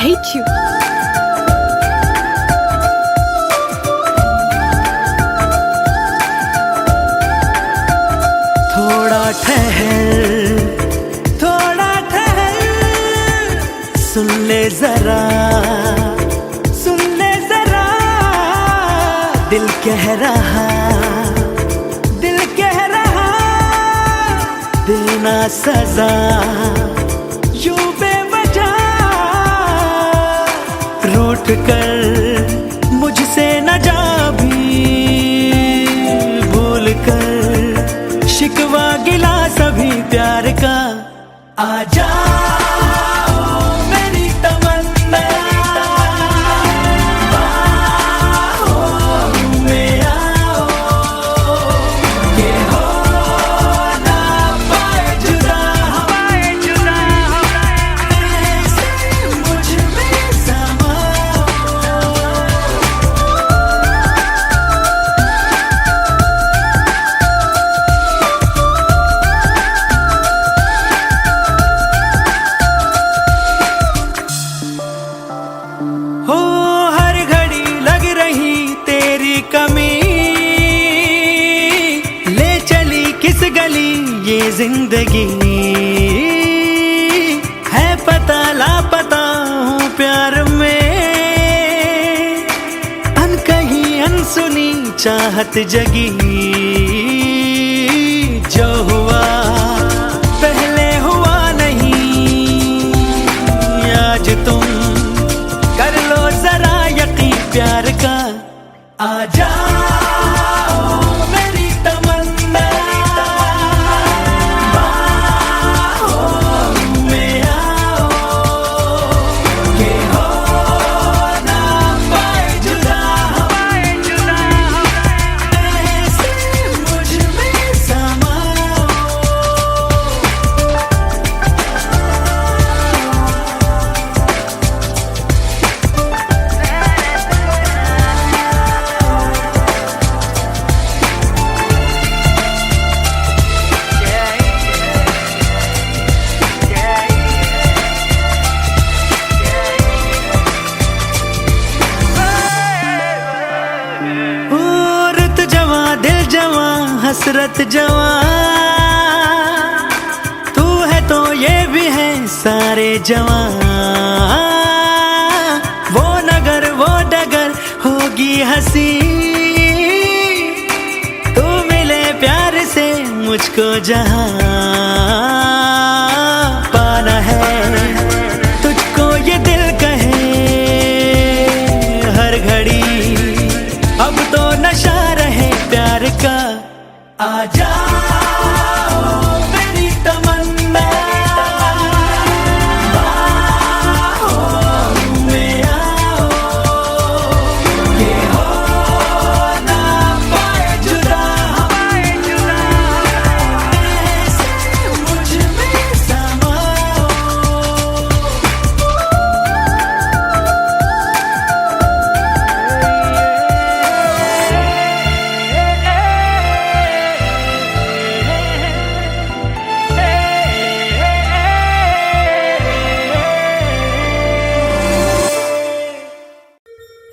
hate you. थोड़ा ठहर सुन ले जरा, सुन ले जरा, दिल कह रहा, दिल कह रहा, देना सजा यूं बेवजह, रूठ कर मुझसे न जा भी, भूल कर शिकवा गिला सभी प्यार का, आजा मेरी तमन्ना, बाहों में आओ, ये हो ना पाए जुदा, ऐसे मुझ में समाओ। हो हर घड़ी लग रही तेरी कमी, ले चली किस गली ये जिंदगी, है पता लापता हूँ प्यार में, अनकही अनसुनी चाहत जगी, जो हुआ पहले हुआ नहीं, आज तुम कर लो जरा यकीन प्यार का, आजा मेरी तमन्ना, बाहों में आओ, ये हो ना पाए जुदा, ऐसे मुझ में समाओ। औरत जवां दिल जवां हसरत जवां, तू है तो ये भी है सारे जवां, वो नगर वो डगर होगी हंसी, तू मिले प्यार से मुझको जहां, पाना है तुझको ये दिल कहे हर घड़ी, अब तो नशा रहे प्यार का, आजा मेरी तमन्ना, बाहों में आओ, ये हो ना पाए जुदा, ऐसे मुझ में समाओ।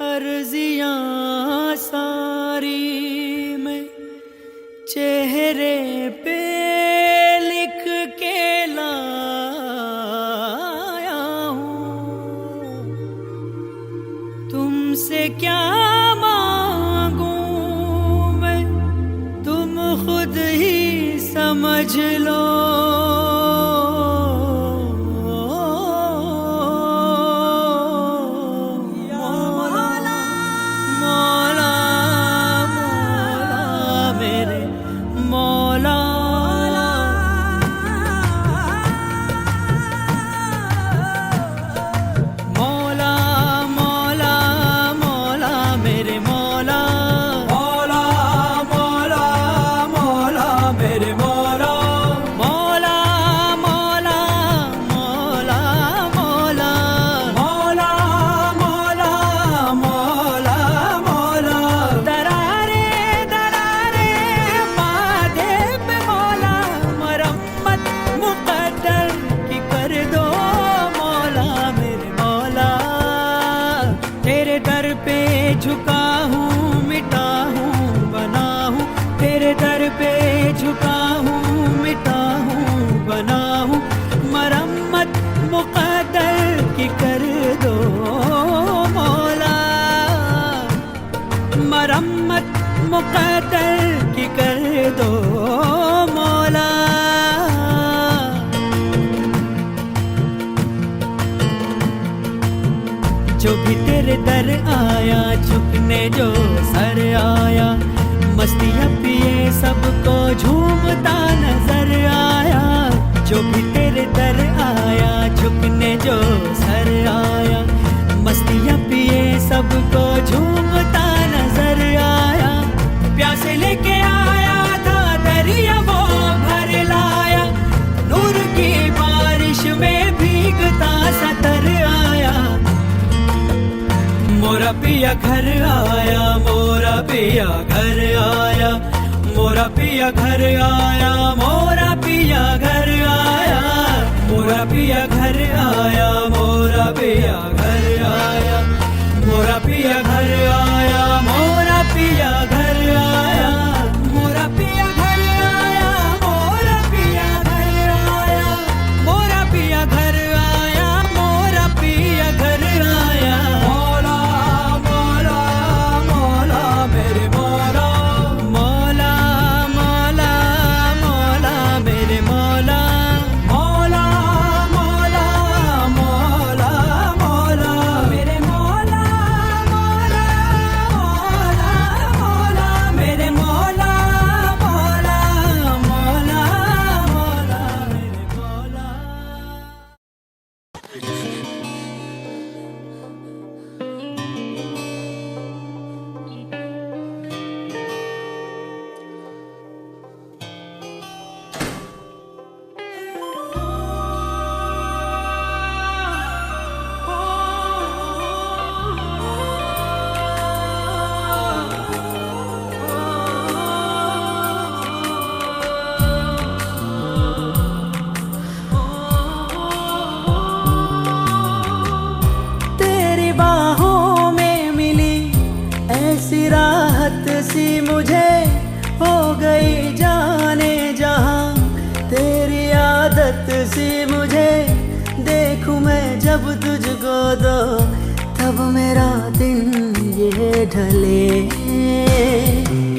अर्जियां सारी मैं चेहरे पे लिख के लाया हूँ, तुमसे क्या मांगूं मैं, तुम खुद ही समझ लो, मौला मौला मेरे मौला, मौला मौला मौला मेरे मौला, मौला मौला मौला मेरे मौला, मौला झुका हूँ, मिटा हूँ, बना हूँ, तेरे दर पे झुका हूँ, मिटा हूँ, बना हूँ, मरम्मत मुक़द्दर की कर दो मौला, मरम्मत मुक़द्दर की कर दो मौला। जो भी तेरे दर आया, झुकने जो सर आया, मस्तियाँ पिए सबको झूमता नजर आया। जो भी तेरे दर आया, झुकने जो सर आया, मस्तियाँ पिए सबको झूमता नजर आया। प्यासे लेके आया था दरिया वो भर लाया, नूर की बारिश में भीगता सा तर आया। मोरा पिया घर आया, मोरा पिया घर आया, मोरा पिया घर आया, मोरा पिया घर आया, मोरा पिया घर आया, मोरा पिया घर आया, मोरा पिया घर आया, मोरा पिया घर आया, मोरा पिया घर आया, मोरा पिया घर आया, मोरा पिया घर आया, मोरा पिया घर आया। मौला मौला मौला मेरे मौला, मौला मौला मौला मेरे मौला, मौला मौला मौला मौला मेरे मौला, मौला मौला मौला मेरे मौला, मौला मौला मौला मेरे मौला। तेरी बाहों में मिली ऐसी राहत सी मुझे, हो गई जाने जहां तेरी आदत सी मुझे। देखूं मैं जब तुझको दो तब मेरा दिन ये ढले।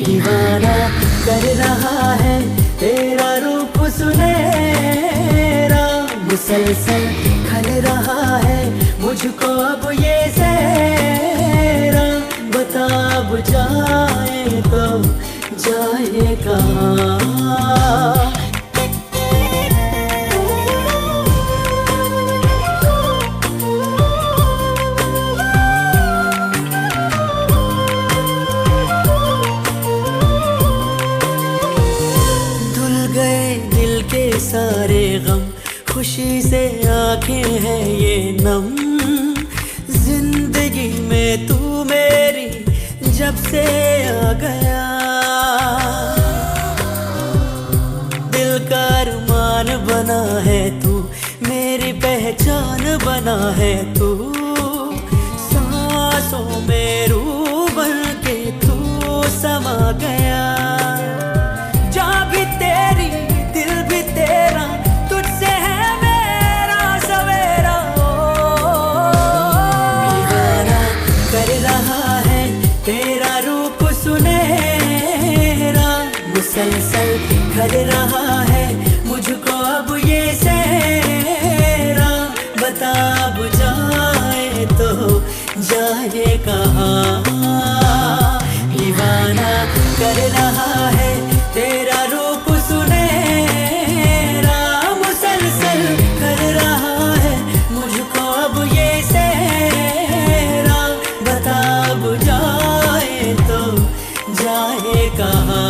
दीवाना कर रहा है तेरा रूप सुनहरा, मुसलसल खल रहा है मुझको अब ये सहरा। बता अब जाए तो जाए कहाँ। धुल गए दिल के सारे गम, खुशी से आंखें हैं ये नम। जिंदगी में तू मेरी जब से आ गया, दिल का अरमान बना है तू, मेरी पहचान बना है तू। सांसों में रूह बन के तू समा गया। जा भी तेरी दिल भी तेरा, तुझसे है मेरा सवेरा। दीवाना कर रहा है तेरा रूप सुनहरा, मुसलसल कर रहा है मुझको अब ये सहरा। बता अब जाए तो जाए कहाँ। दीवाना कर रहा है तेरा रूप सुनहरा, मुसलसल कर रहा है मुझको अब ये सहरा। बता अब जाए तो जाए कहाँ।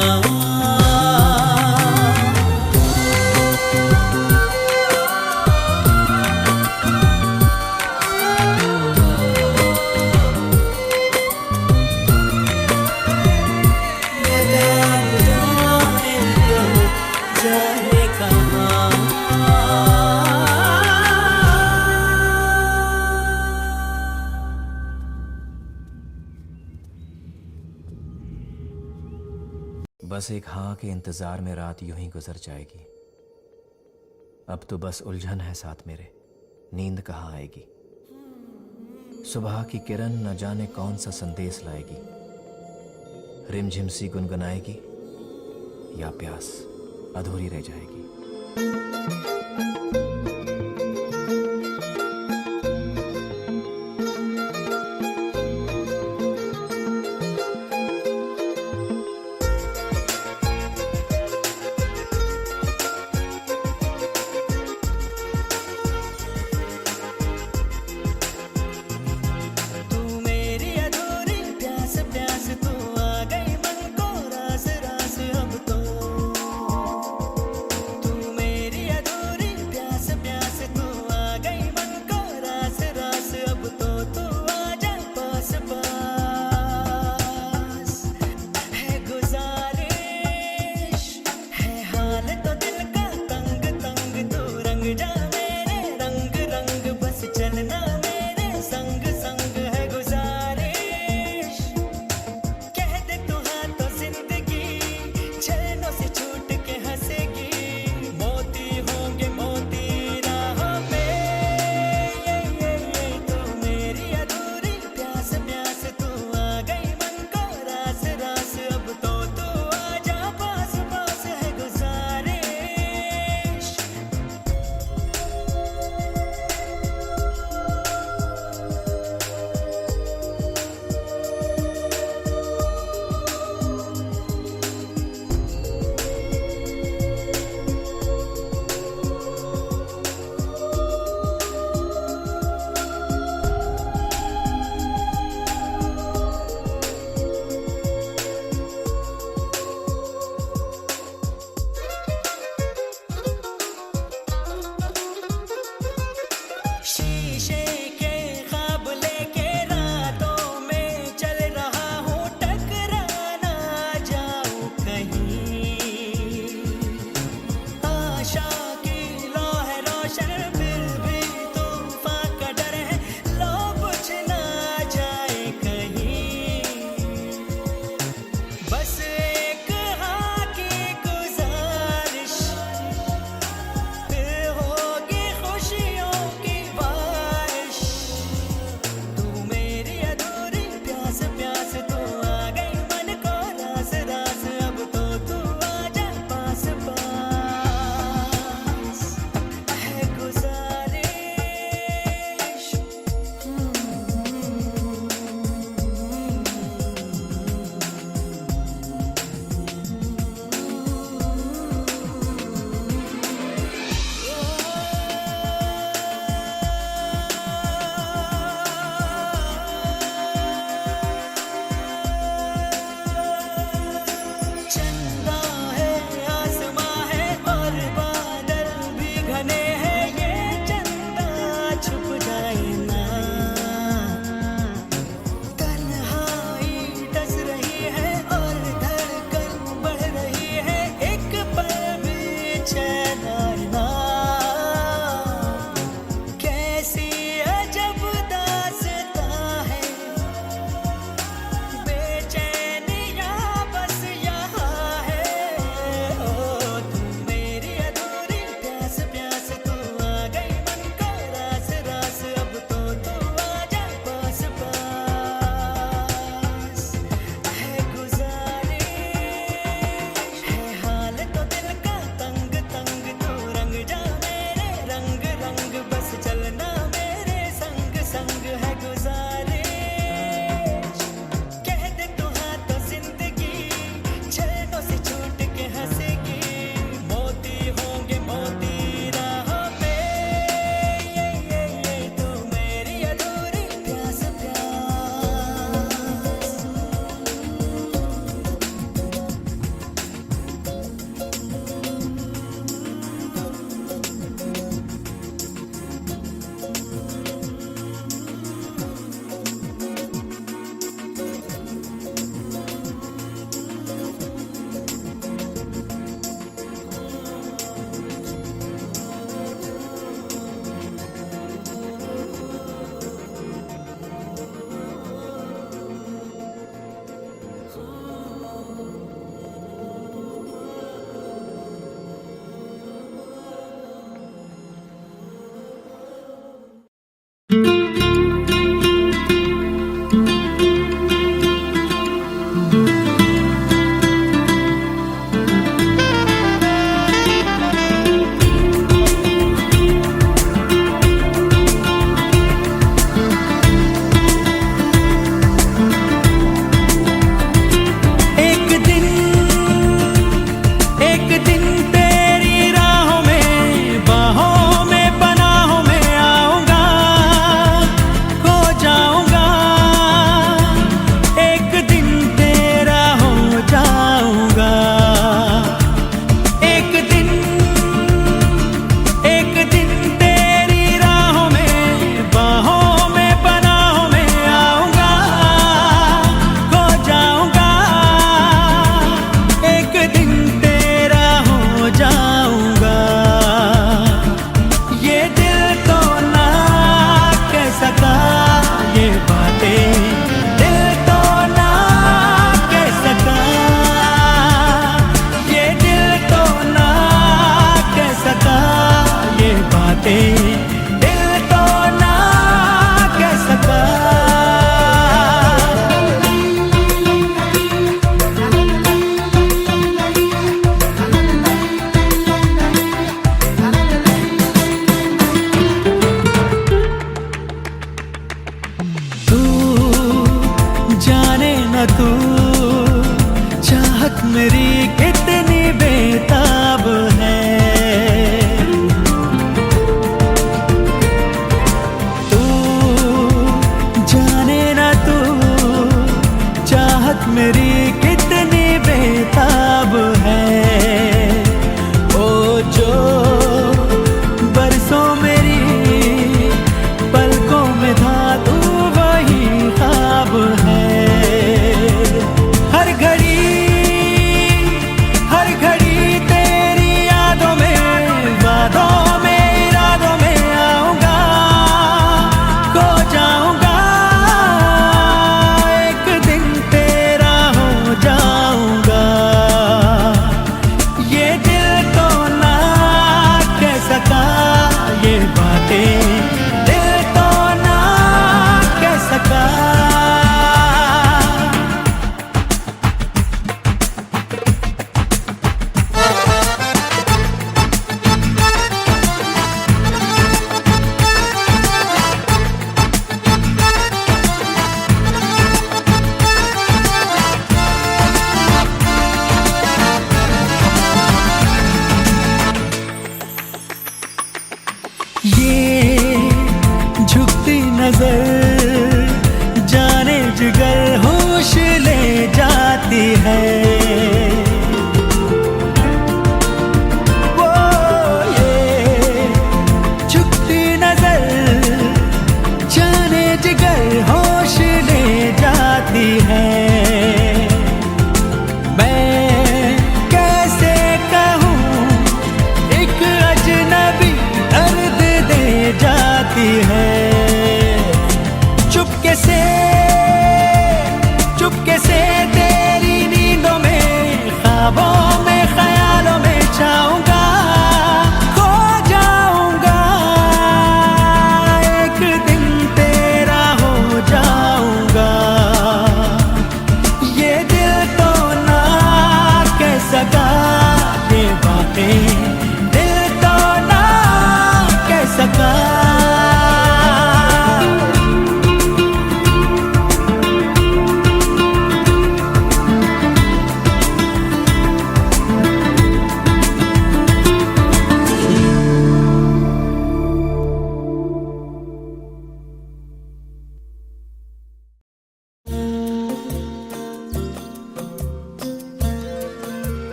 बता बस एक हाँ के इंतजार में रात यूं ही गुजर जाएगी। अब तो बस उलझन है साथ मेरे, नींद कहाँ आएगी। सुबह की किरण न जाने कौन सा संदेश लाएगी, रिमझिम सी गुनगुनाएगी या प्यास अधूरी रह जाएगी। तू मेरी अधूरी प्यास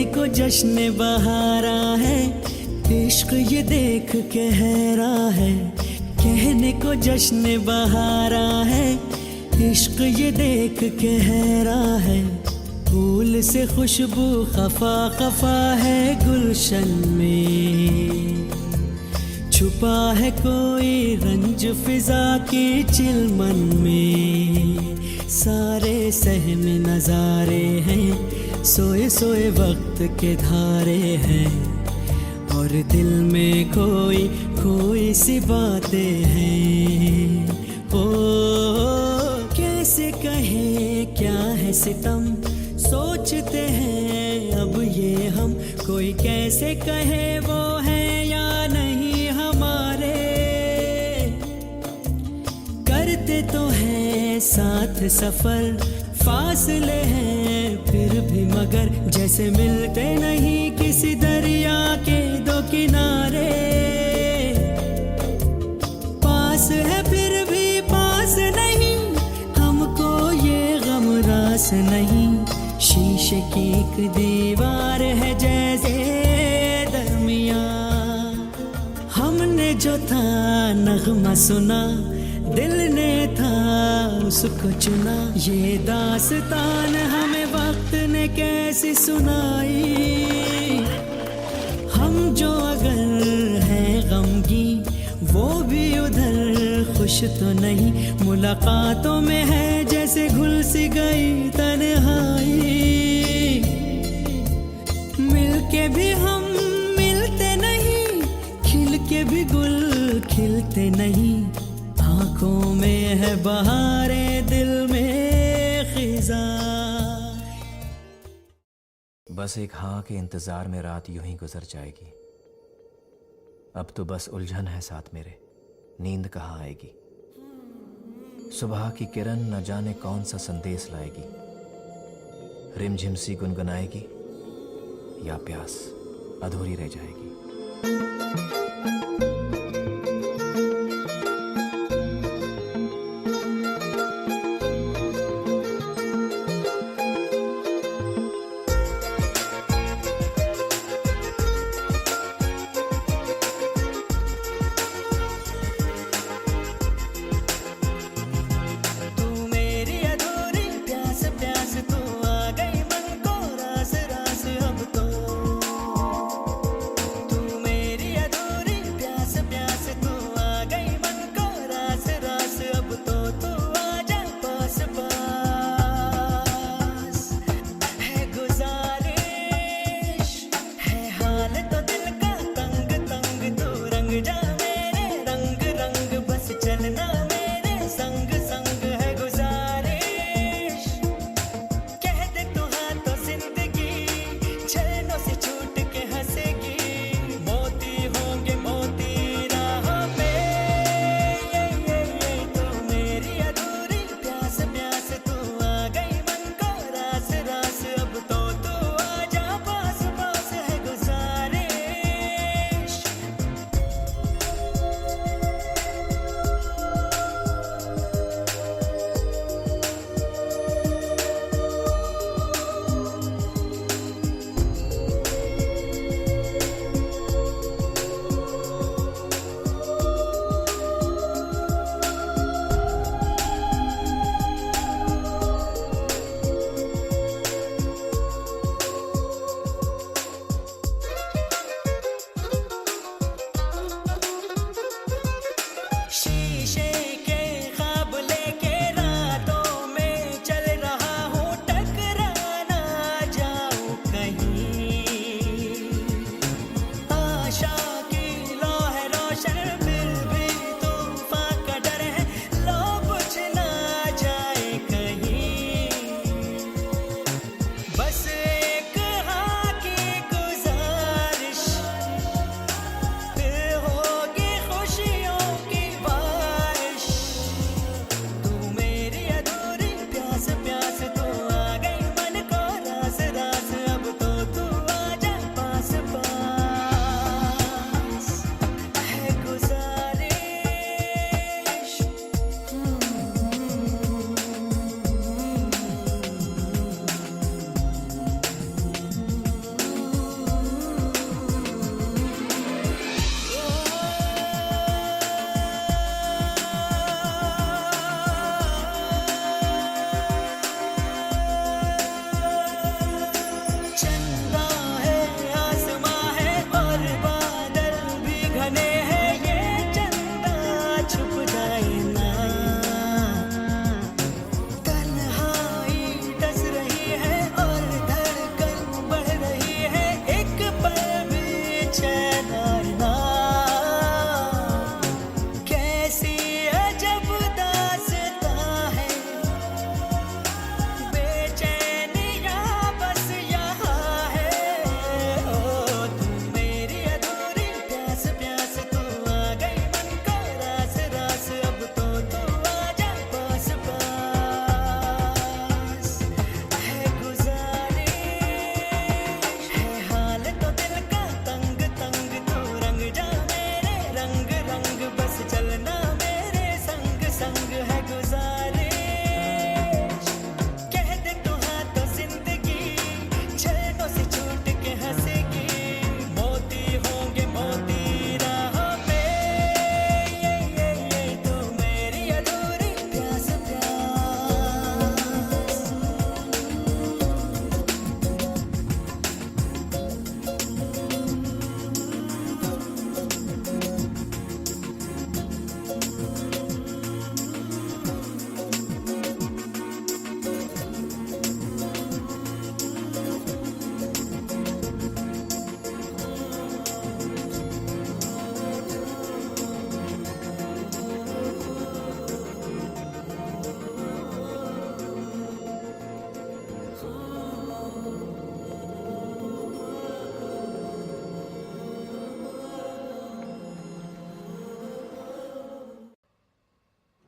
को जश्न बहारा है, इश्क ये देख के हैरा है। कहने को जश्न बहारा है, इश्क ये देख के हैरा है। फूल से खुशबू खफा खफा है गुलशन में, छुपा है कोई रंज फिजा की चिलमन में। सारे सहमे नजारे हैं, सोए सोए वक्त के धारे हैं, और दिल में कोई कोई सी बातें हैं। ओ कैसे कहे क्या है सितम, सोचते हैं अब ये हम। कोई कैसे कहे वो है या नहीं हमारे, करते तो हैं साथ सफर, फासले हैं फिर भी मगर, जैसे मिलते नहीं किसी दरिया के दो किनारे। पास है फिर भी पास नहीं, हमको ये गम रास नहीं। शीशे की एक दीवार है जैसे दरमिया, हमने जो था नगमा सुना, दिल ने था उसको चुना। ये दास्तान हमें वक्त ने कैसी सुनाई, हम जो अगर हैं गमगी वो भी उधर खुश तो नहीं। मुलाकातों में है जैसे घुल सी गई तन्हाई, मिलके भी हम मिलते नहीं, खिल के भी गुल खिलते नहीं। आंखों में है बहारे, दिल में खिजा। बस एक हाँ के इंतजार में रात यूं ही गुजर जाएगी। अब तो बस उलझन है साथ मेरे, नींद कहाँ आएगी। सुबह की किरण न जाने कौन सा संदेश लाएगी, रिमझिम सी गुनगुनाएगी या प्यास अधूरी रह जाएगी।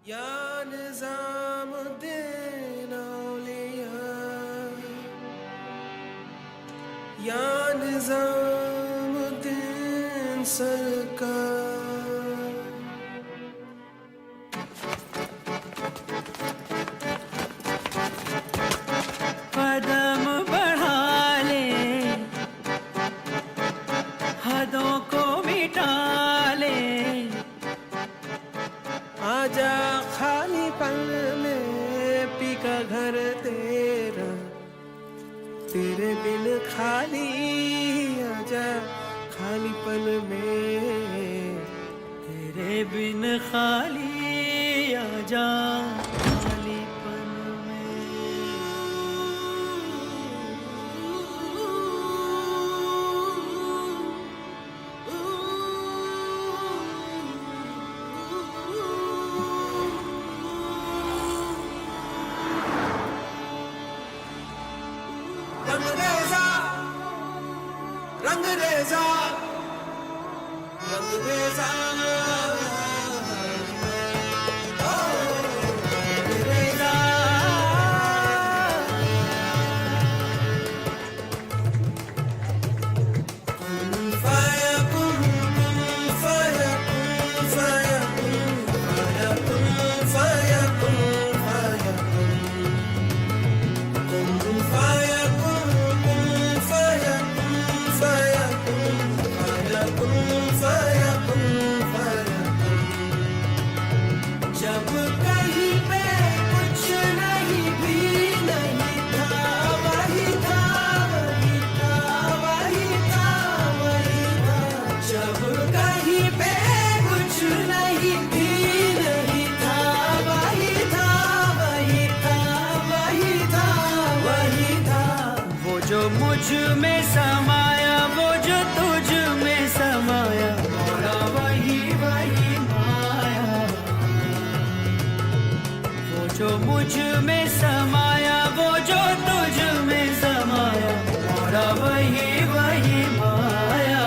या निज़ामुद्दीन औलिया, या निज़ामुद्दीन सरकार। कदम बढ़ा ले, हदों को मिटा ले, आजा खाली पल में पी का घर तेरा, तेरे बिन खाली आजा खाली पल में, तेरे बिन खाली आजा खाली पल में। रंगरेज़ा रंगरेज़ा रंगरेज़ा जब कहीं पे कुछ नहीं भी नहीं था, वही था वही था वही था वही था। जब कहीं पे कुछ नहीं भी नहीं था, वही था वही था वही था वही था। वो जो मुझ में समाया, वो जो तुझ में समाया, मोरा वही वही माया। वो जो मुझ में समाया, वो जो तुझ में समाया, मोरा वही वही माया।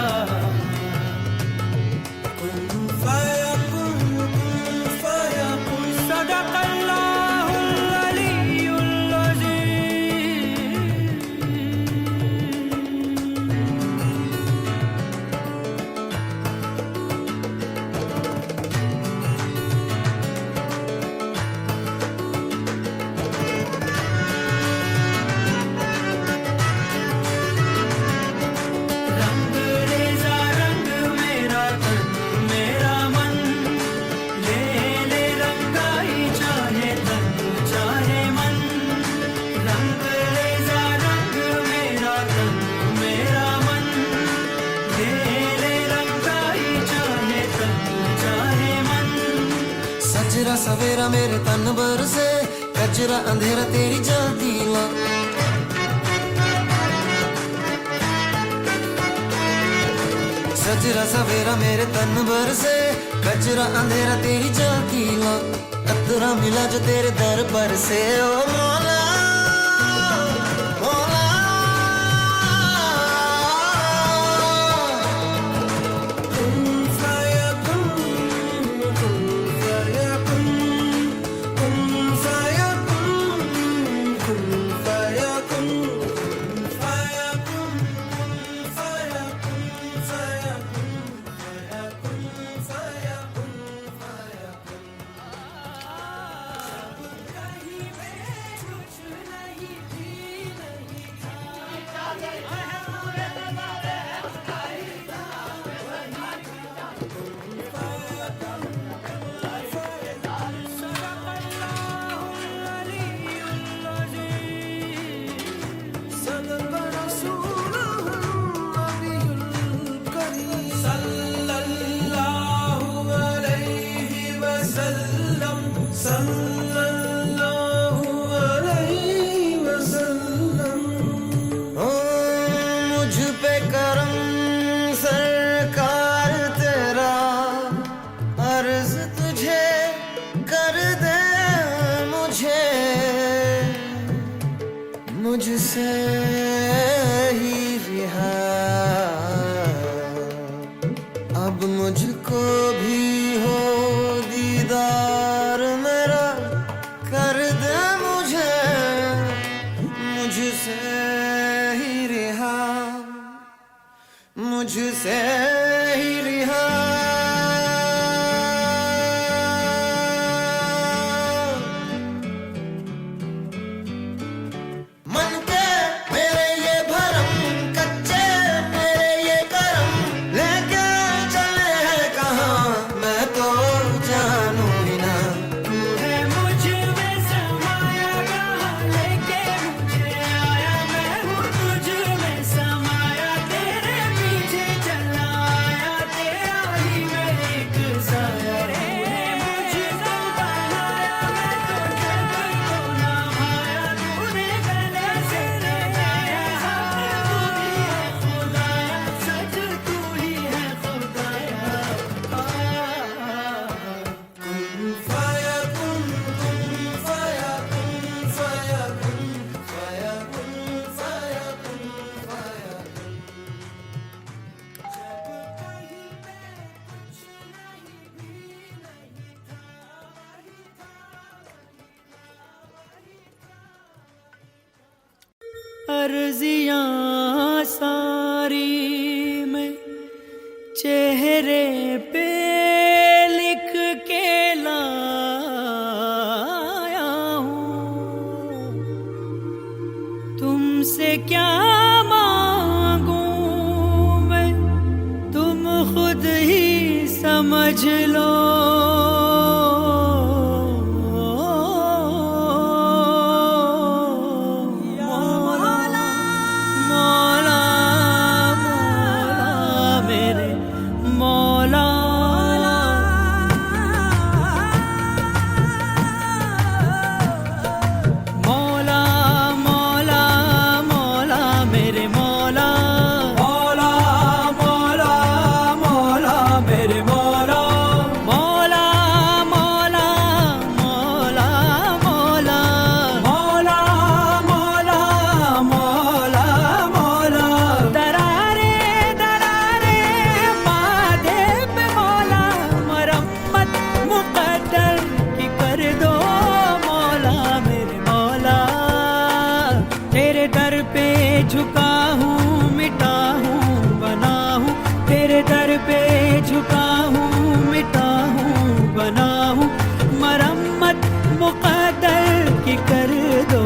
सदक़ल्लाहुल अलीयुल रंग रेज़ा रंग मेरा तन मेरा मन, ले ले रंगाई चाहे तन चाहे मन। रंग रेज़ा रंग मेरा तन मेरा मन, ले ले रंगाई चाहे तन चाहे मन। सजरा सवेरा मेरे तन भर से, कजरा अंधेरा तेरी जल्दी ला। सजरा सवेरा मेरे तन भर से, कजरा अंधेरा तेरी जल्दी ला। कतरा मिला जो तेरे दर पर से, ओ मौला मौला। मुझसे ही रिहा, अब मुझको भी हो दीदार में अर्जियां सारी मैं चेहरे पे लिख के लाया हूँ। तुमसे क्या मांगूं मैं, तुम खुद ही समझ लो। झुका हूँ, मिटा हूँ, बना हूँ, तेरे दर पे झुका हूँ, मिटा हूँ, बना हूँ। मरम्मत मुक़द्दर की कर दो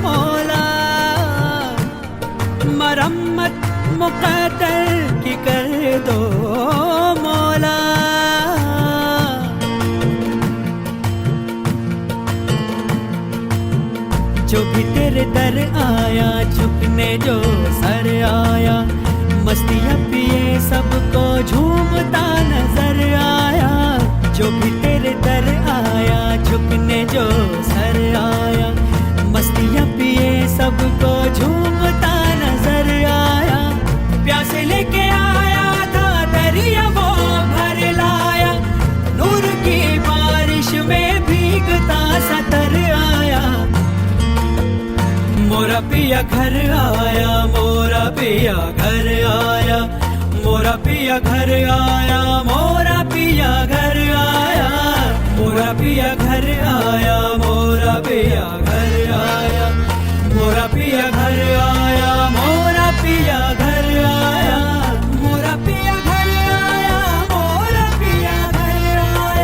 मौला, मरम्मत मुक़द्दर की कर दो मौला। जो भी तेरे दर आया, झुकने जो सर आया, मस्तियाँ पिए सबको झूमता नजर आया। जो भी तेरे दर आया, झुकने जो सर आया, मस्तियाँ पिए सबको झूमता नजर आया। प्यासे लेके आया था दरिया वो भर लाया, नूर की बारिश में भीगता सा तर आया। मोरा पिया घर आया, मोरा पिया घर आया, मोरा पिया घर आया, मोरा पिया घर आया, मोरा पिया घर आया, मोरा पिया घर आया, मोरा पिया घर आया, मोरा पिया घर आया, मोरा पिया घर आया, मोरा पिया घर आया,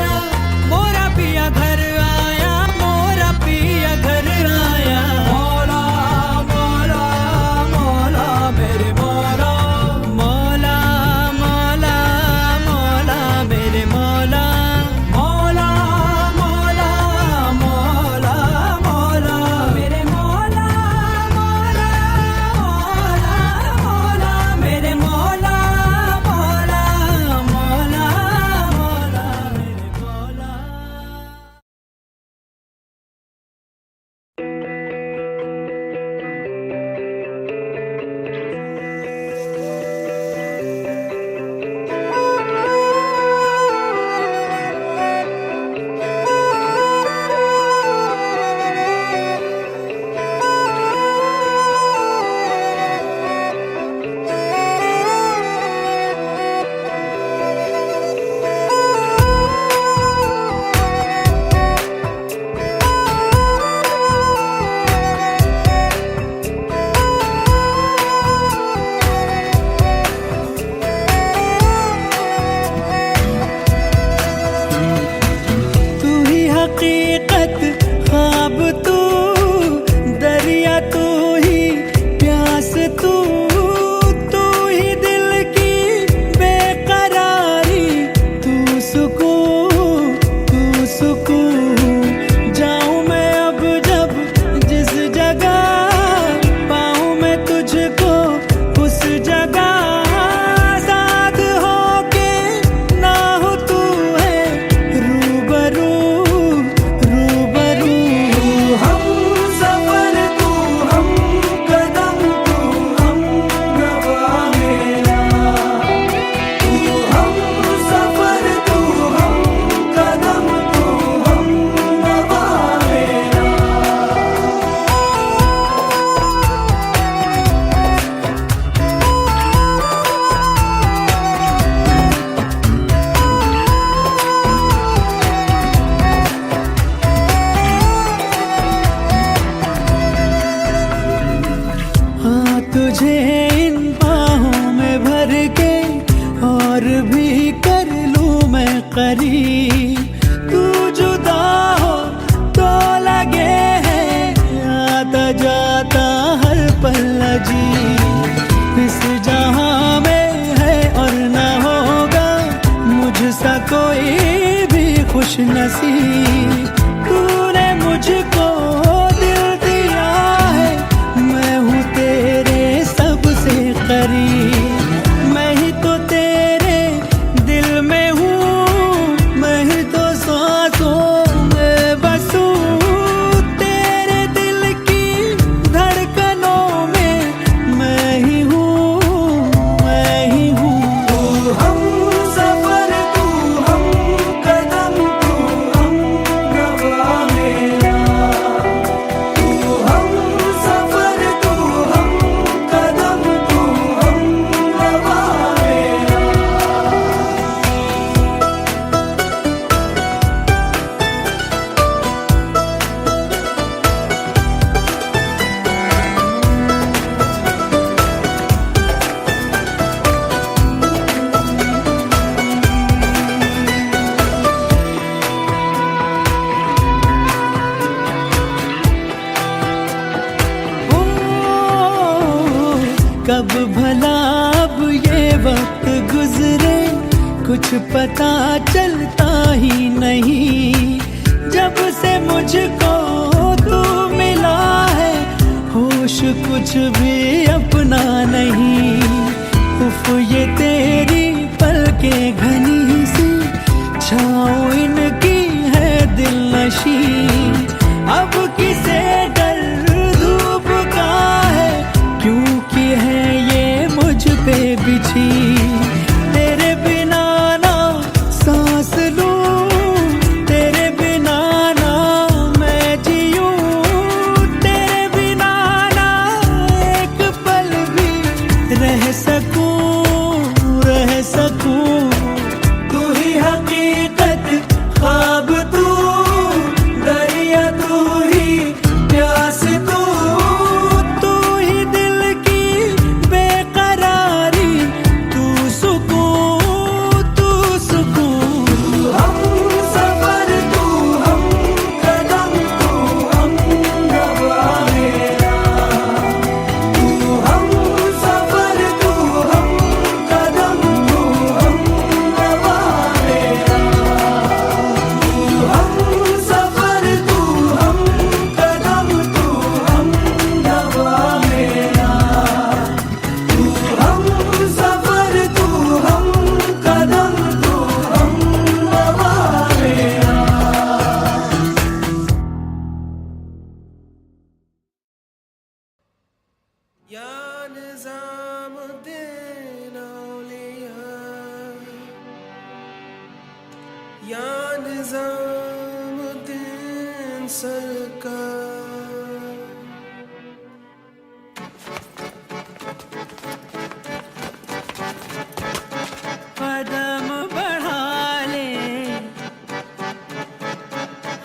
मोरा पिया घर आया, मोरा पिया घर आया। भी कर लूं मैं करीब, तू जुदा हो तो लगे है आता जाता हर पल अजीब। इस जहां में है और न होगा मुझसा कोई भी खुश नसीब। तूने मुझको दिल दिया है, मैं हूँ तेरे सबसे करीब। मैं ही तो तेरे दिल में हूँ, मैं ही तो सांसों में बसूं। तेरे दिल की धड़कनों में मैं ही हूँ, मैं ही हूँ। तू हम सफर, तू हम कदम, तू हम नवा मेरा। तू हम सफर, तू हम कदम, तू हम नवा मेरा। ओ, कब भला अब ये वक्त गुजरे कुछ पता चलता ही नहीं। जब से मुझको तू मिला है होश कुछ भी अपना नहीं। उफ ये तेरी पलकें घनी सी छाँव इनकी है दिल नशी। अब किसे डर धूप का है, क्योंकि है ये मुझ पे बिछी। तेरे बिना ना सांस लूं, तेरे बिना ना मैं जीऊं। तेरे बिना ना एक पल भी रह सकूं, रह सकूं। तू ही हकीकत, ख्वाब तू, दरिया तू ही, प्यास तू। तू ही दिल की बेकरारी, तू सुकून, तू सुकून। हम सफर, तू हम कदम, तू हम नवा मेरा। तू हम सफर, तू हम कदम, तू हम नवा मेरा। तू हम सफर, तू हम कदम, तू हम नवा मेरा। तू हम सफर, तू हम कदम, तू हम नवा मेरा। या निज़ामुद्दीन औलिया, या निज़ामुद्दीन सरकार। कदम बढ़ा ले,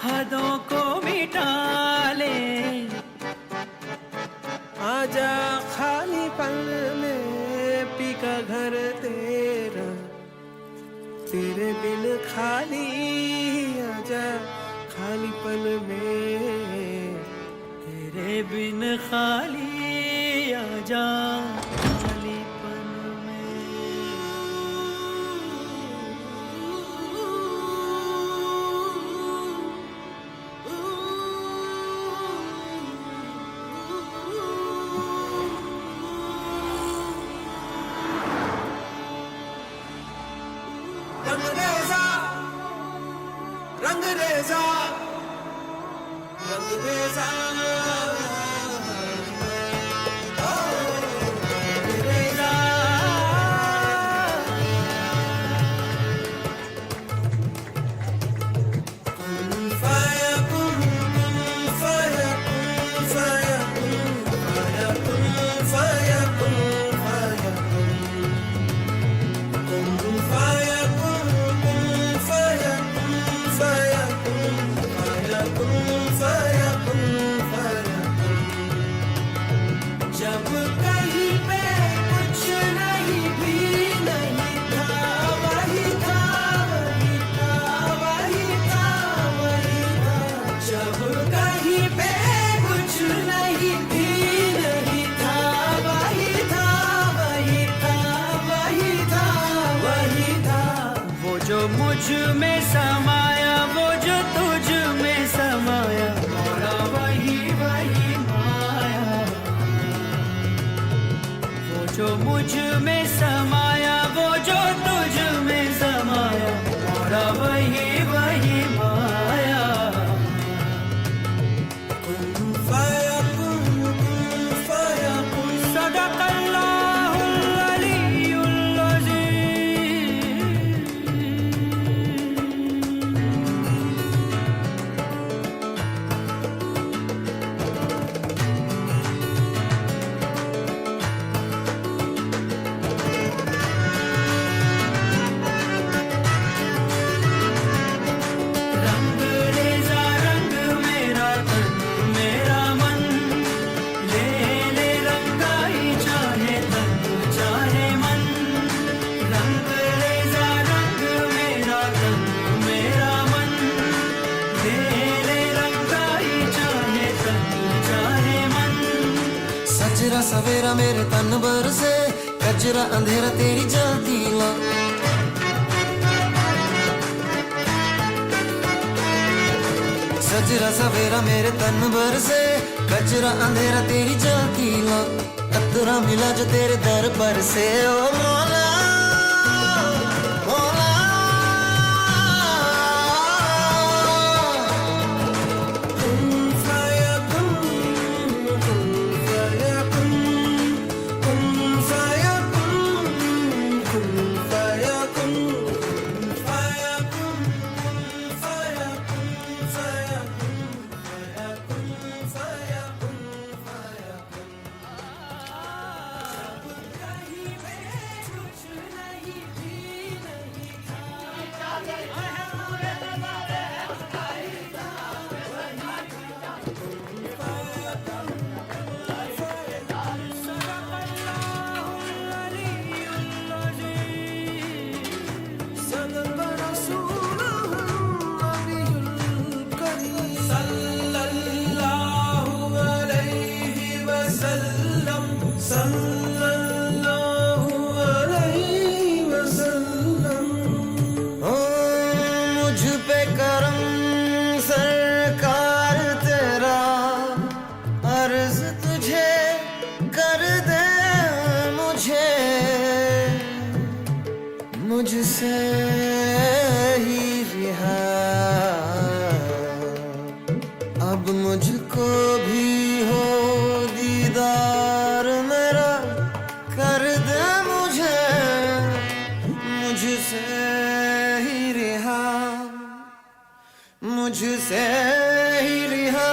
हदों को मिटा ले। आजा खाली पल में पी का घर तेरा, तेरे बिन खाली। आजा खाली पल में, तेरे बिन खाली आजा खाली पल में। रंगरेजा, रंगरेजा, रंगरेजा। Fire, जो मुझ में समाया, वो जो तुझ में समाया, मौला वही वही माया। वो जो मुझ में समाया, वो जो तुझ में समाया, मौला वही वही माया। सजरा सवेरा मेरे तन भर से, कजरा अंधेरा तेरी जलती ला। सजरा सवेरा मेरे तन भर से, कजरा अंधेरा तेरी जलती ला। कतरा मिला जो तेरे दर पर से, ओ मौला मौला। मुझसे ही रिहा, अब मुझको भी हो दीदार मेरा, कर दे मुझे मुझसे ही रिहा, मुझसे ही रिहा।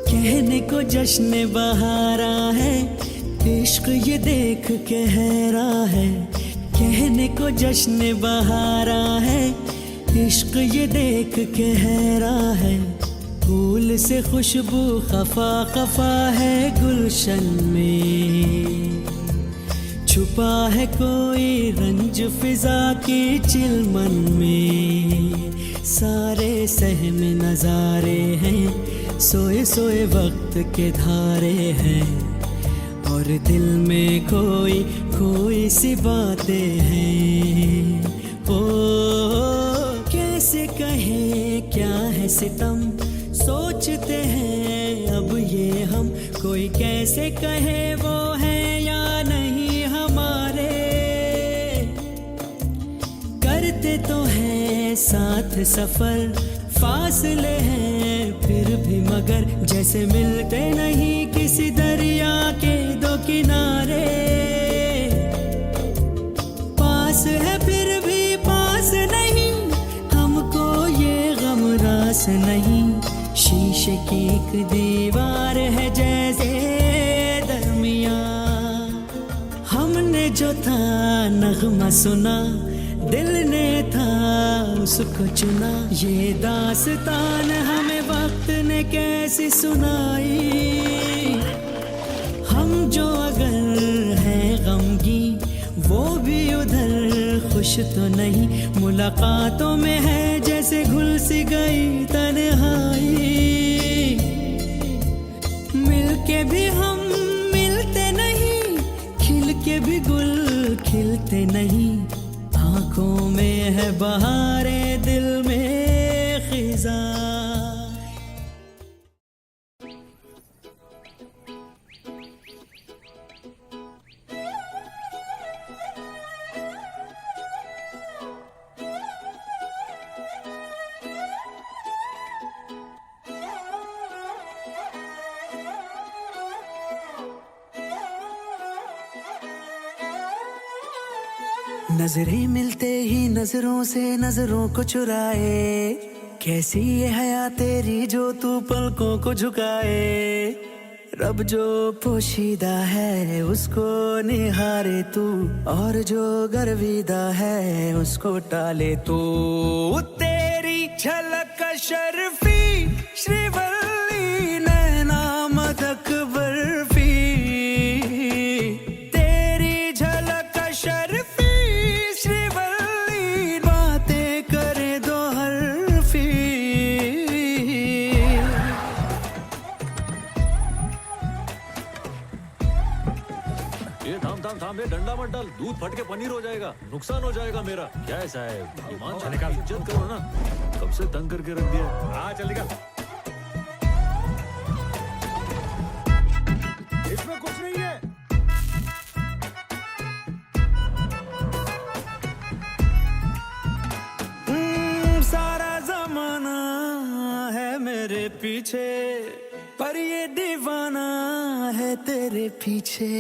कहने को जश्न बहारा है, इश्क ये देख के हैरा है। कहने को जश्न बहारा है, इश्क ये देख के हैरा है। फूल से खुशबू खफा खफा है गुलशन में, छुपा है कोई रंज फिजा की चिलमन में। सारे सहम नजारे हैं, सोए सोए वक्त के धारे हैं, और दिल में कोई कोई सी बातें हैं। ओ है सितम सोचते हैं अब ये हम, कोई कैसे कहे वो है या नहीं हमारे। करते तो हैं साथ सफर, फासले हैं फिर भी मगर, जैसे मिलते नहीं किसी दरिया के दो किनारे। पास है फिर भी पास नहीं, हमको ये गम रास नहीं। शीशे की एक दीवार है जैसे दरमियां, हमने जो था नगमा सुना, दिल ने था उसको चुना। ये दास्तान हमें वक्त ने कैसी सुनाई, हम जो अगर हैं गमगी वो भी उधर खुश तो नहीं। मुलाकातों में है जैसे घुल सी गई तन्हाई, मिलके भी हम मिलते नहीं, खिल के भी गुल खिलते नहीं। आंखों में है बहारे, दिल में खिजा। नजरें मिलते ही नजरों से नजरों को चुराए, कैसी ये हया तेरी जो तू पलकों को झुकाए। रब जो पोशीदा है उसको निहारे तू, और जो गर्विदा है उसको टाले तू। तेरी झलक शर्फी श्रीवल्ली नैना मदक बर्फी, तेरी झलक शर्फी थाम, डंडा मत डाल, दूध फट के पनीर हो जाएगा, नुकसान हो जाएगा मेरा। क्या है साहब, ईमान से निकाल, इज्जत करो ना, कब से तंग करके रख दिया। हाँ चल निकाल, इसमें कुछ नहीं है। सारा जमाना है मेरे पीछे, पर ये दीवाना है तेरे पीछे।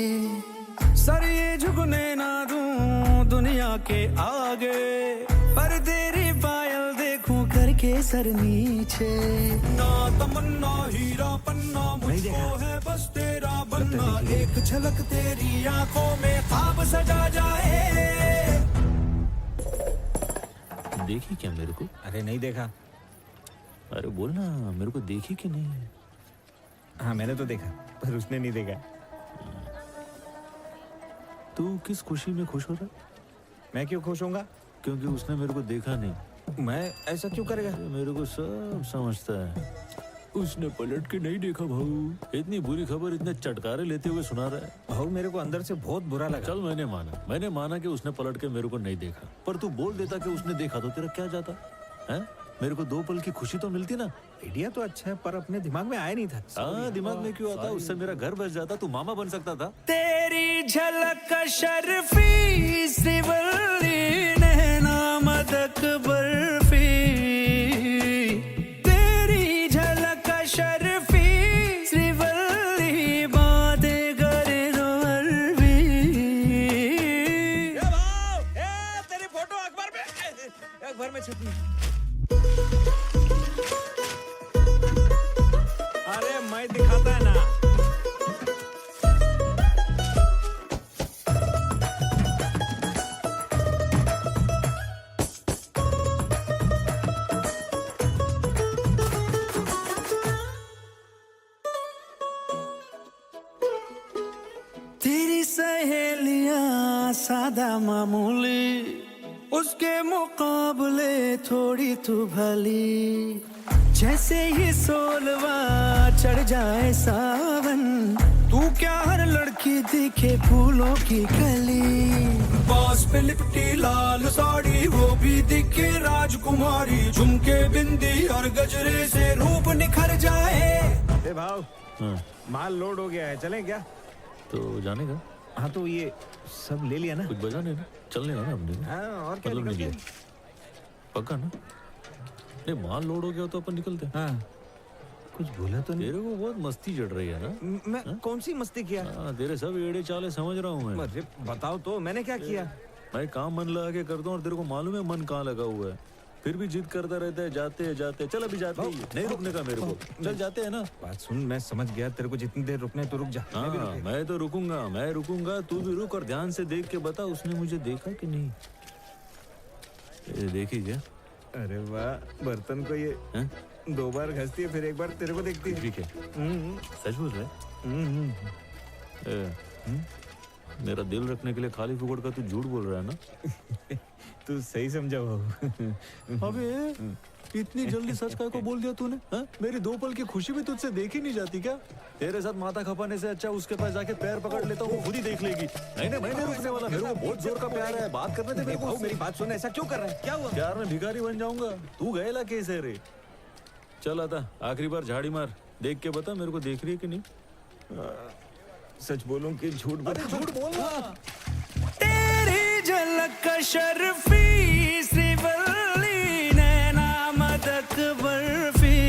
सर ये झुकने ना दूं दुनिया के आगे, पर तेरी पायल देखूं करके सर नीचे। ना तमन्ना हीरा पन्ना मुझको है बस तेरा बनना, एक झलक तेरी आंखों में ख्वाब सजा जाए। देखी क्या मेरे को? अरे नहीं देखा। अरे बोल ना, मेरे को देखी कि नहीं? हाँ मैंने तो देखा, पर उसने नहीं देखा। तू किस खुशी में खुश हो रहा? मैं क्यों खुश होऊंगा? क्योंकि उसने मेरे को देखा नहीं। मैं ऐसा क्यों करेगा? मेरे को सब समझता है। उसने पलट के नहीं देखा भाऊ, इतनी बुरी खबर इतने चटकारे लेते हुए सुना रहा है। भाऊ मेरे को अंदर से बहुत बुरा लगा। चल मैंने माना कि उसने पलट के मेरे को नहीं देखा, पर तू बोल देता कि उसने देखा तो तेरा क्या जाता है? मेरे को 2 पल की खुशी तो मिलती ना। आइडिया तो अच्छा है, पर अपने दिमाग में आया नहीं था। हाँ दिमाग में क्यों आता? उससे मेरा घर बस जाता, तू मामा बन सकता था। तेरी झलक शर्फी श्रीवल्ली नैना मदक बर्फी, तेरी झलक शर्फी श्रीवल्ली बातें करे दो अरबी। तेरी फोटो अखबार में छपी। अरे मैं दिखाता है ना। तेरी सहेलियां सादा मामूली, उसके मुकाबले थोड़ी तू भली। जैसे ही सोलवा चढ़ जाए सावन, तू क्या हर लड़की दिखे फूलों की कली। बास पे लिपटी लाल साड़ी, वो भी दिखे राजकुमारी। झुमके बिंदी और और गजरे से रूप निखर जाए। ए भाव, हाँ, माल लोड हो गया है, चलें क्या? तो जाने का हाँ तो ये सब ले लिया ना? कुछ बजाने ना चलने का ना हमने हाँ और क्या मतलब निकलते नहीं हैं? पक्का ना? नहीं माल लोड हो गया तो अपन निकलते हैं। हाँ कुछ बोला तो नहीं? तेरे को बहुत मस्ती चढ़ रही है ना? मैं कौन सी मस्ती किया? हाँ, तेरे सब एड़े चाले समझ रहा हूँ मैं। अरे बताओ तो, मैंने क्या किया? मैं काम मन लगा के करता हूँ और तेरे को मालूम है मन कहाँ लगा हुआ है, फिर भी जिद करता रहता है। जाते चल अभी जाते ही, नहीं रुकने का मेरे को। चल जाते हैं ना। बात सुन, मैं समझ गया, तेरे को जितनी देर रुकना है तो रुक जा। मैं भी हाँ रुकेगा। मैं तो रुकूंगा, तू भी रुक और ध्यान से देख के बता उसने मुझे देखा कि नहीं। ये देखी क्या? अरे वाह, बर्तन को ये हैं? 2 बार घसती है फिर 1 बार तेरे को देखती है। ठीक है, हम्म, सच बोल रहा है? हम्म, ए, मेरा दिल रखने के लिए खाली फुकड़ का तू झूठ बोल रहा है ना? तू सही समझा बाबू। अबे इतनी जल्दी सच काय को बोल दिया तूने? हाँ? मेरी 2 पल की खुशी भी तुझसे देखी नहीं जाती क्या? तेरे साथ माथा खपाने से अच्छा उसके पास जाके पैर पकड़ लेता हूँ, खुद ही देख लेगी। नहीं मैं नहीं रुकने वाला, मेरे को बहुत जोर का प्यार है, बात करने दे मेरे को। भाऊ मेरी बात सुन, ऐसा क्यों कर रहा है? क्या हुआ? प्यार में भिखारी बन जाऊंगा? तू गएला कैसे रे? चल आता आखिरी बार झाड़ी मार, देख के बता मेरे को देख रही है कि नहीं। सच बोलूं कि झूठ बता? झूठ बोलना। तेरी झलक शर्फी श्रीवल्ली नैना मदक बर्फी,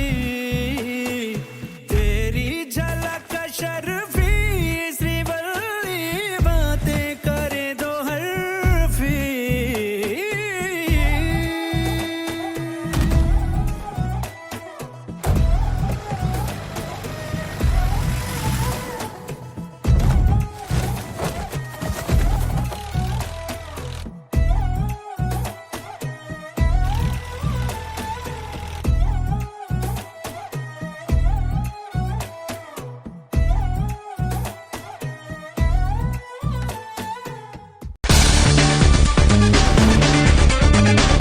तेरी झलक शर्फी श्रीवल्ली बातें करे दो हरफी।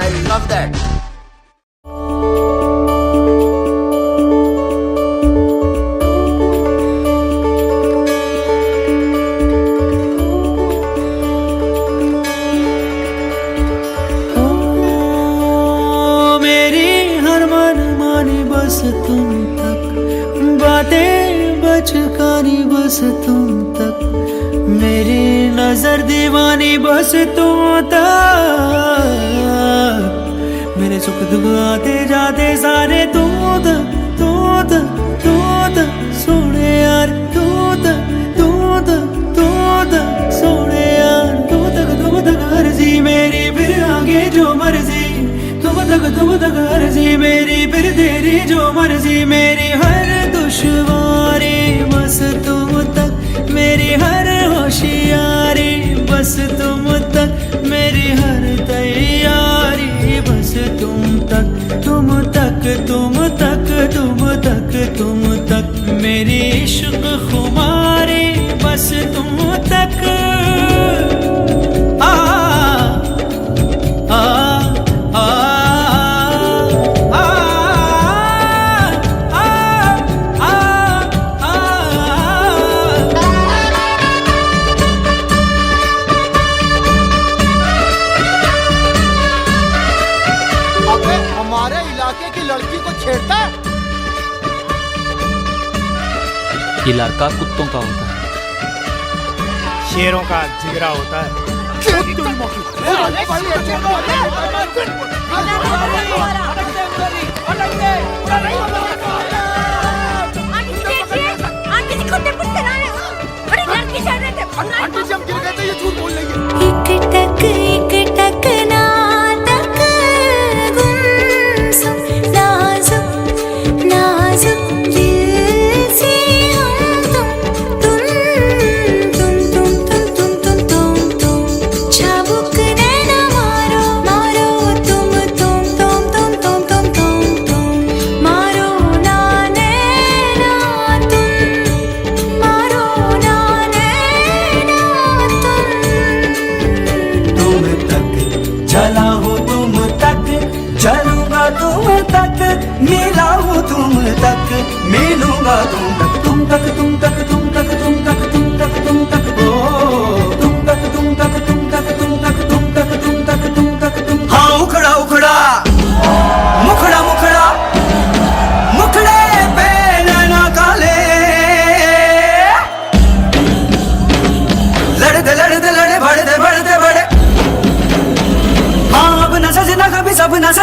I love that. मेरी हर मन मानी बस तुम तक, बातें बचकानी बस तुम तक, मेरी नजर दीवानी बस तुम तक, मेरे सुख दुख आते जाते सारे तू तक सोने यार, तू तक सोने यार, तू तक अर्जी मेरी, फिर आगे जो मर्जी, तुम तक अर्जी मेरी, फिर तेरी जो मर्जी, मेरी हर दुश्वारी बस तुम तक, मेरी हर होशियारी बस तुम तक, मेरी हर तैयारी बस तुम तक, मेरी इश्क खुमारी बस तुम तक। आ आ आ आ आ आ अबे हमारे इलाके की लड़की को छेड़ता है। इलाका कुत्तों का होता है, शेरों का जिगरा होता है। आंटी जी हम गिर गए थे, ये झूठ बोल रही है। एक टक नाटक गुमसुम नाजुक नाजुक दिल से हम तुम चाबुक नैना मारो मारो तुम मारो ना नैना तुम मारो ना नैना तुम तक चला हूँ, तुम तक चलूंगा, तुम तक मिला हूँ, तुम तक मिलूंगा, तुम तक हाँ उखड़ा मुखड़ा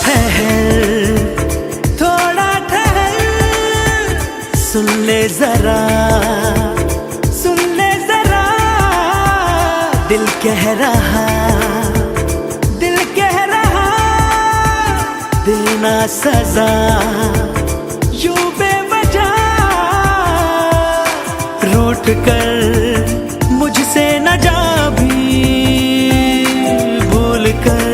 ठहर, थोड़ा ठहर, सुन ले जरा, सुन ले जरा, दिल कह रहा, दिल कह रहा, दिल ना सजा, यूं बेवजह रूठ कर मुझसे न जा भी, भूल कर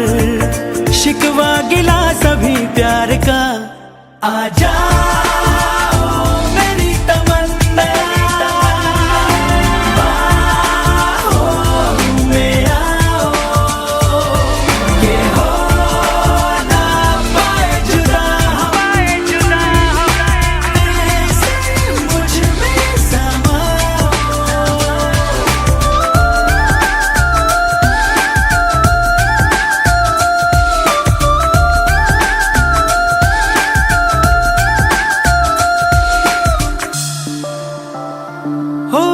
शिकवा गिला सभी प्यार का। आ जाओ मेरी तमन्ना, बाहों में आओ, ये हो ना पाए जुदा, ऐसे मुझ में समाओ। हो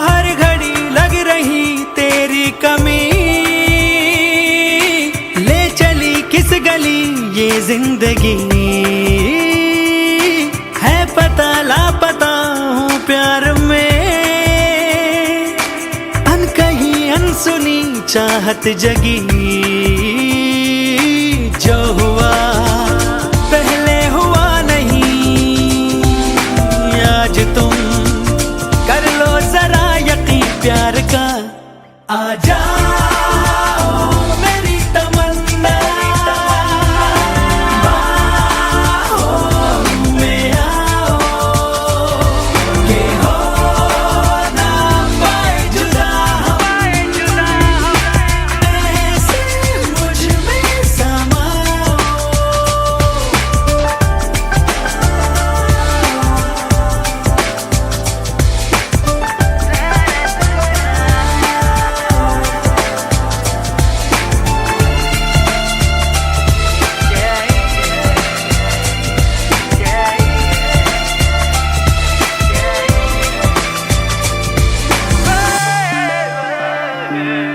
हर घड़ी लग रही तेरी कमी, ले चली किस गली ये जिंदगी, है पता लापता हूँ प्यार में, अनकही अनसुनी चाहत जगी, जो हुआ पहले हुआ नहीं, आज तुम कर लो जरा यकीन प्यार का। आ जाओ मेरी तमन्ना, बाहों में आओ, ये हो ना पाए जुदा, ऐसे मुझ में समाओ।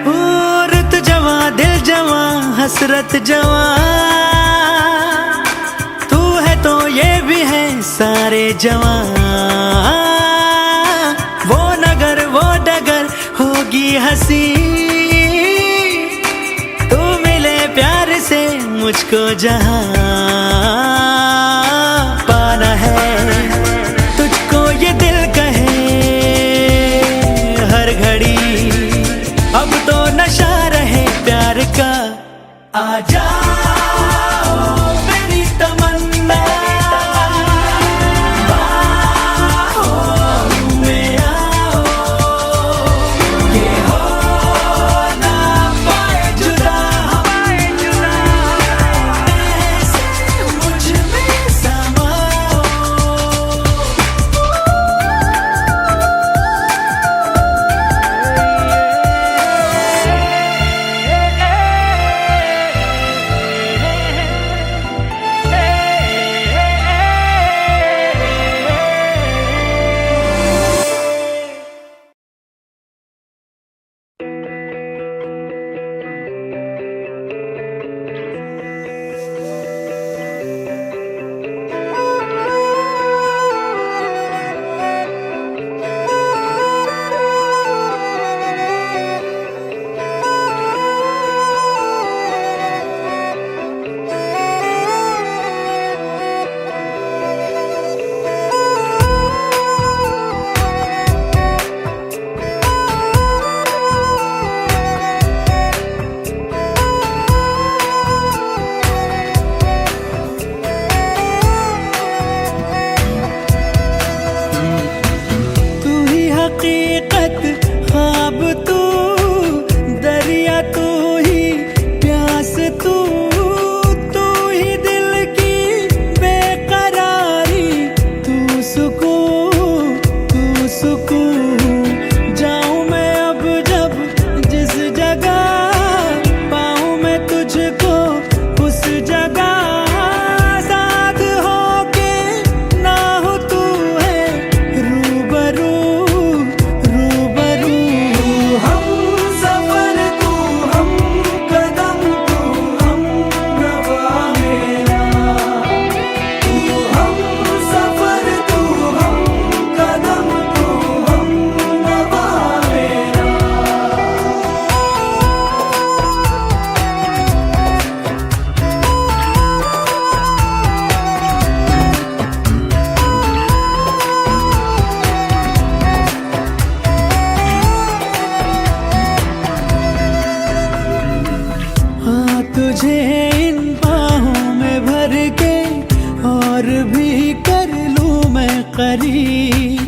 औरत जवां दिल जवां हसरत जवां, तू है तो ये भी है सारे जवां, वो नगर वो डगर होगी हंसी, तू मिले प्यार से मुझको जहां, पाना है तुझको ये दिल कहे हर घड़ी, अब तो नशा रहे प्यार का। आ जाओ मेरी तमन्ना, बाहों में आओ, ये हो ना पाए जुदा, ऐसे मुझ में समाओ। और भी कर लूं मैं करीब,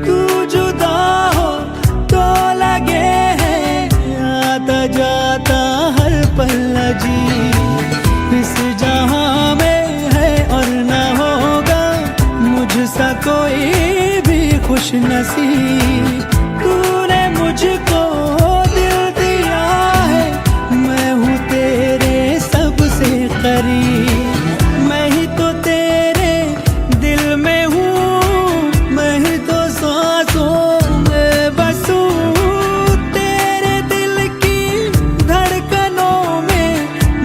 तू जुदा हो तो लगे है आता जाता हर पल अजीब। इस जहां में है और न होगा मुझसा कोई भी खुश नसीब। तूने मुझको दिल दिया है, मैं हूँ तेरे सबसे करीब। मैं ही तो तेरे दिल में हूँ, मैं ही तो सांसों में बसूं। तेरे दिल की धड़कनों में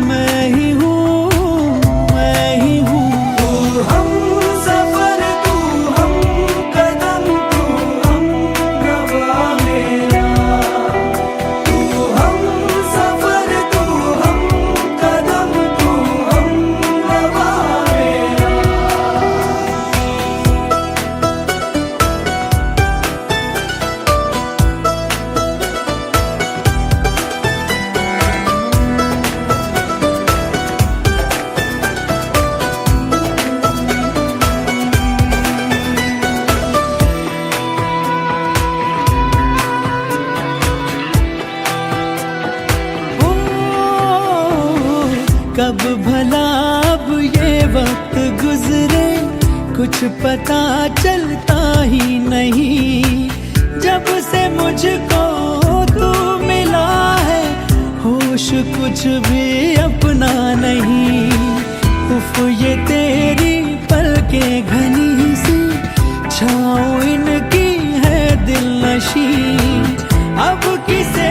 मैं ही हूँ, मैं ही हूँ। तू हम सफर, तू हम कदम, तू हम गवा मेरा। तू हम सफर, तू हम कदम, तू हम गवा मेरा। ओ, कब भला अब ये वक्त गुजरे, कुछ पता चलता ही नहीं। जब से मुझको तू मिला है, होश कुछ भी अपना नहीं। उफ ये तेरी पलकें घनी सी, छाँव इनकी है दिल नशी। अब किसे